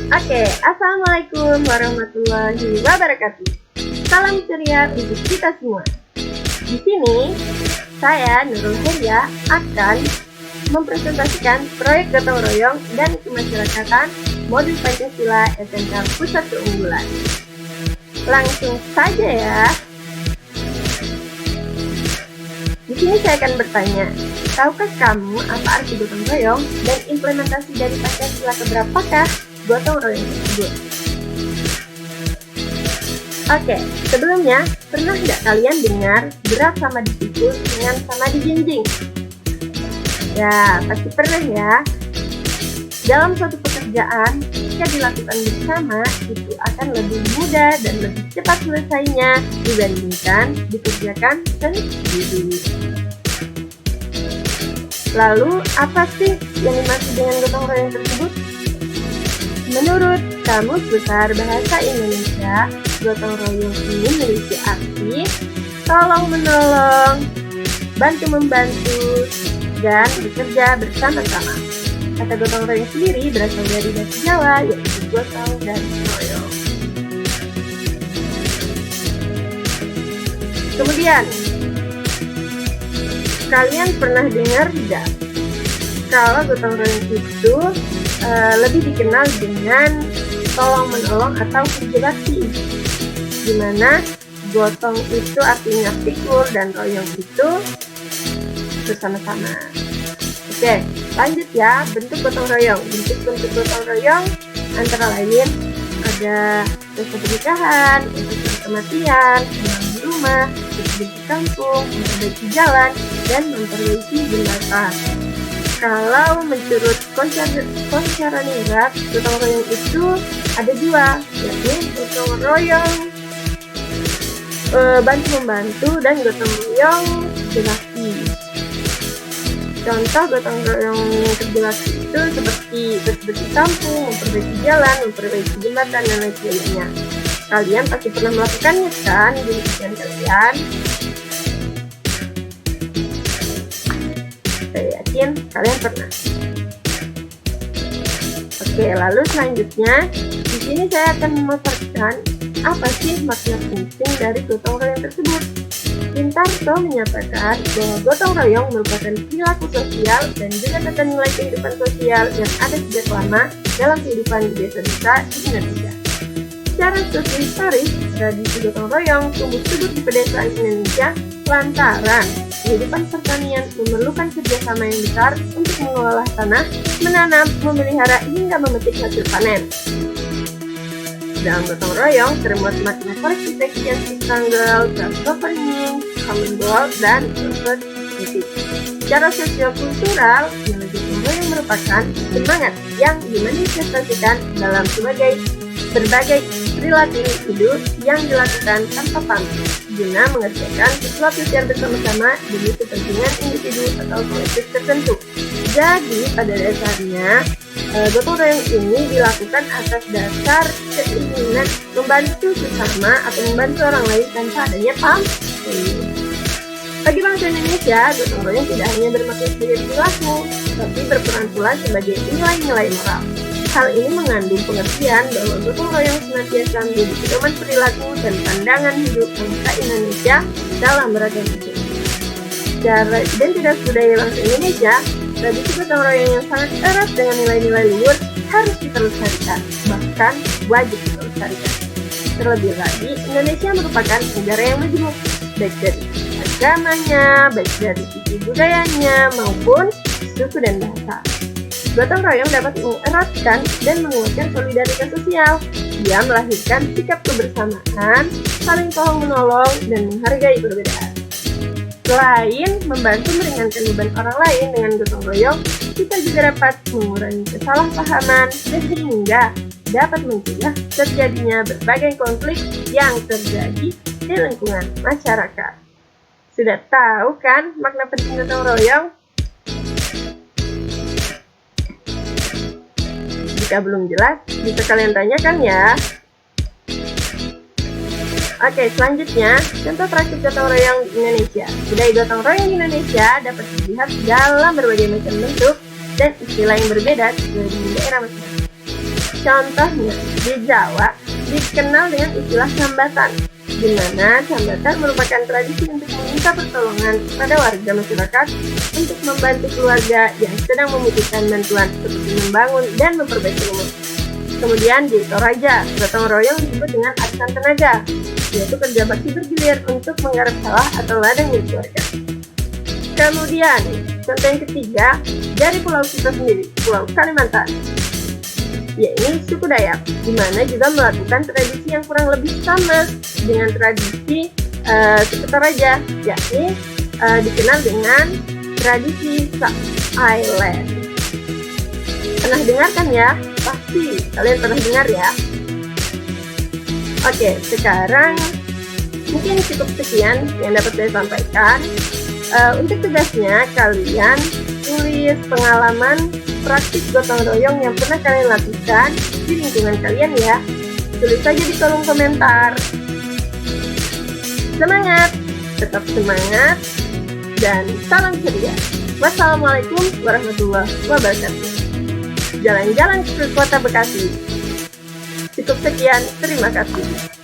Assalamualaikum warahmatullahi wabarakatuh. Salam ceria untuk kita semua. Di sini, saya Nurul Heria akan mempresentasikan proyek gotong royong dan kemasyarakatan modul Pancasila SMK Pusat Keunggulan. Langsung saja ya. Di sini saya akan bertanya, tahukah kamu apa arti gotong royong dan implementasi dari Pancasila keberapakah gotong royong tersebut? Sebelumnya, pernah tidak kalian dengar gerak sama dipikul dengan sama dijinjing? Ya, pasti pernah ya. Dalam suatu pekerjaan, jika dilakukan bersama, itu akan lebih mudah dan lebih cepat selesainya dibandingkan dikerjakan sendiri. Lalu, apa sih yang dimaksud dengan gotong royong tersebut? Menurut Kamus Besar Bahasa Indonesia, gotong royong ini memiliki arti tolong-menolong, bantu-membantu, dan bekerja bersama-sama. Kata gotong royong sendiri berasal dari bahasa Jawa, yaitu gotong dan royong. Kemudian, kalian pernah dengar tidak kalau gotong royong itu lebih dikenal dengan tolong-menolong atau kerja bakti, di mana gotong itu artinya pikul dan royong itu bersama-sama. Lanjut ya, bentuk gotong royong. Bentuk gotong royong antara lain ada pesta pernikahan, pesta kematian, membangun rumah, memperbaiki kampung, memperbaiki jalan, dan memperbaiki jembatan. Kalau menurut Konseraningrat, gotong royong itu ada dua, yaitu gotong royong bantu-membantu dan gotong royong kerja. Contoh gotong royong kerja itu seperti memperbaiki kampung, memperbaiki jalan, memperbaiki jembatan, dan lain sebagainya. Kalian pasti pernah melakukannya kan di lingkungan kalian? Saya yakin kalian pernah. Lalu selanjutnya di sini saya akan memaparkan apa sih makna penting dari gotong royong tersebut. Pintarto menyatakan bahwa gotong royong merupakan perilaku sosial dan juga tata nilai kehidupan sosial yang ada sejak lama dalam kehidupan di desa-desa di Indonesia. Secara sosiohistoris, tradisi gotong royong tumbuh subur di pedesaan Indonesia lantaran kehidupan pertanian memerlukan kerjasama yang besar untuk mengolah tanah, menanam, memelihara hingga memetik hasil panen. Dalam gotong royong termuat makna collective action, tanggal, self-governing, common goal, dan self-identity. Secara sosio-kultural, nilai gotong royong merupakan semangat yang dimanifestasikan dalam berbagai perilaku hidup yang dilakukan tanpa pamrih, guna mengerjakan sesuatu secara bersama-sama demi kepentingan individu atau kolektif tertentu. Jadi pada dasarnya gotong royong ini dilakukan atas dasar keinginan membantu sesama atau membantu orang lain tanpa adanya pamrih. Bagi bangsa Indonesia, gotong royong tidak hanya bermakna sebagai perilaku, tapi berperan pula sebagai nilai-nilai moral. Hal ini mengandung pengertian bahwa gotong royong senantiasa menjadi pedoman perilaku dan pandangan hidup bangsa Indonesia dalam beragam hidup. Secara identitas budaya bangsa Indonesia, tradisi gotong royong yang sangat erat dengan nilai-nilai luhur harus diteruskan, bahkan wajib diteruskan. Terlebih lagi, Indonesia merupakan negara yang majemuk, baik dari agamanya, baik dari sisi budayanya, maupun suku dan bahasa. Gotong royong dapat mengeratkan dan menguatkan solidaritas sosial. Dia melahirkan sikap kebersamaan, saling tolong-menolong, dan menghargai perbedaan. Selain membantu meringankan beban orang lain dengan gotong royong, kita juga dapat mengurangi kesalahpahaman sehingga dapat mencegah terjadinya berbagai konflik yang terjadi di lingkungan masyarakat. Sudah tahu kan makna penting gotong royong? Jika belum jelas, bisa kalian tanyakan ya. Selanjutnya, contoh praktik gotong royong di Indonesia. Budaya gotong royong di Indonesia dapat dilihat dalam berbagai macam bentuk dan istilah yang berbeda dari daerah masing-masing. Contohnya, di Jawa dikenal dengan istilah sambatan, di mana sambatan merupakan tradisi untuk meminta pertolongan pada warga masyarakat untuk membantu keluarga yang sedang membutuhkan bantuan seperti membangun dan memperbaiki rumah. Kemudian di Toraja, gotong royong disebut dengan arisan tenaga, yaitu kerja bakti bergilir untuk menggarap sawah atau ladang milik warga. Kemudian, contoh yang ketiga, dari pulau kita sendiri, Pulau Kalimantan, yaitu suku Dayak, di mana juga melakukan tradisi yang kurang lebih sama dengan tradisi suku Toraja, yakni dikenal dengan tradisi Sak Island. Pernah dengar kan ya? Pasti kalian pernah dengar ya. Oke, sekarang mungkin cukup sekian yang dapat saya sampaikan. Untuk tugasnya, kalian tulis pengalaman praktik gotong royong yang pernah kalian lakukan di lingkungan kalian ya. Tulis saja di kolom komentar. Semangat, tetap semangat, dan salam ceria. Wassalamualaikum warahmatullahi wabarakatuh. Jalan-jalan ke kota Bekasi. Cukup sekian, terima kasih.